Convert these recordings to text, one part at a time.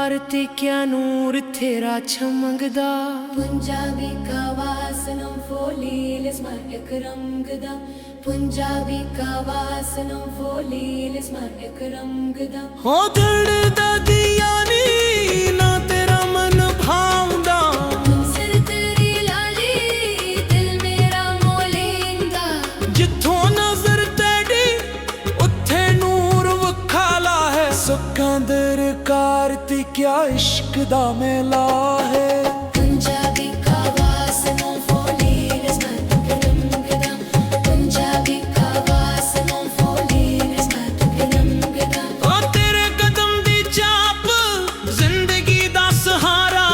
कारती क्या नूर तेरा चमकदा पंजाबी का वासनम फोलीलिस mar ikramgda पंजाबी का वासनम फोलीलिस mar ikramgda हो दिल दा दिया नी ना तेरा मन भावदा सिर तेरी लाली दिल मेरा मोलेंदा जिथों नजर तेरी उत्थे नूर वखाला है सिकंदर कारती क्या इश्क दा मेला है पंजाबी का वासनम फोलीलिस mar ikramgda पंजाबी का वासनम फोलीलिस mar ikramgda ओ तेरे कदम दी चाप जिंदगी दा सहारा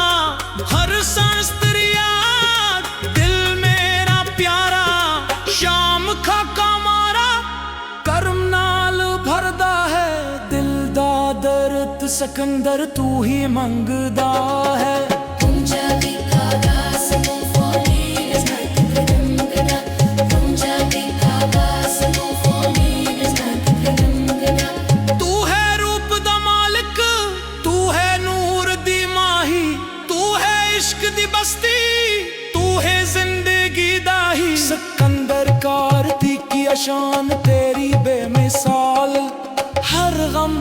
हर सांस तेरी याद दिल मेरा प्यारा शाम खाका मारा करम नाल भरदा है दिल दा दर्द सिकंदर तू ही मंगदा है पंजाबी का वासनम फोलीलिस mar ikramgda पंजाबी का वासनम फोलीलिस mar ikramgda तू है रूप दा मालिक तू है नूर दी माही तू है इश्क दी बस्ती तू है जिंदगी दा ही सिकंदर कारती की शान तेरी बेमिसाल हर गम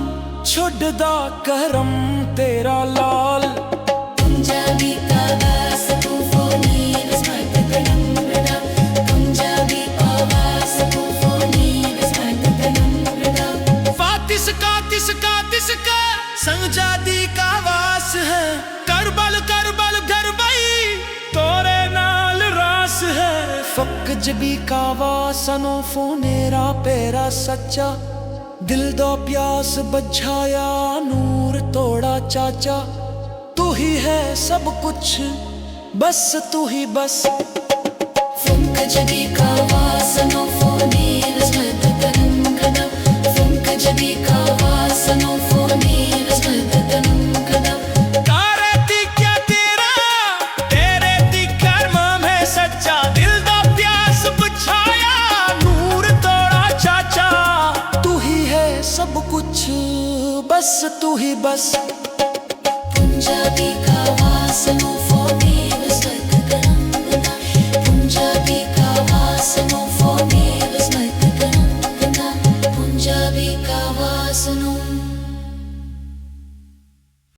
छुड़दा करम तेरा लाल पंजाबी का वासनम फोलीलिस mar ikramgda पंजाबी का वासनम फोलीलिस mar ikramgda फातिस का संजादी का वास है करबल करबल गरबई तोरे नाल रास है फक जबी का वासनो फोनेरा पेरा सच्चा दिल दो प्यास बझाया नूर तोड़ा चाचा तू ही है सब कुछ बस तू ही बस पंजाबी का वासनम फोलीलिस mar ikramgda पंजाबी का वासनम फोलीलिस mar ikramgda कारती क्या तेरे दी कर्म में सच्चा दिल दा प्यास बुझाया नूर तोड़ा चाचा तू ही है सब कुछ बस तू ही बस पंजाबी का वासनम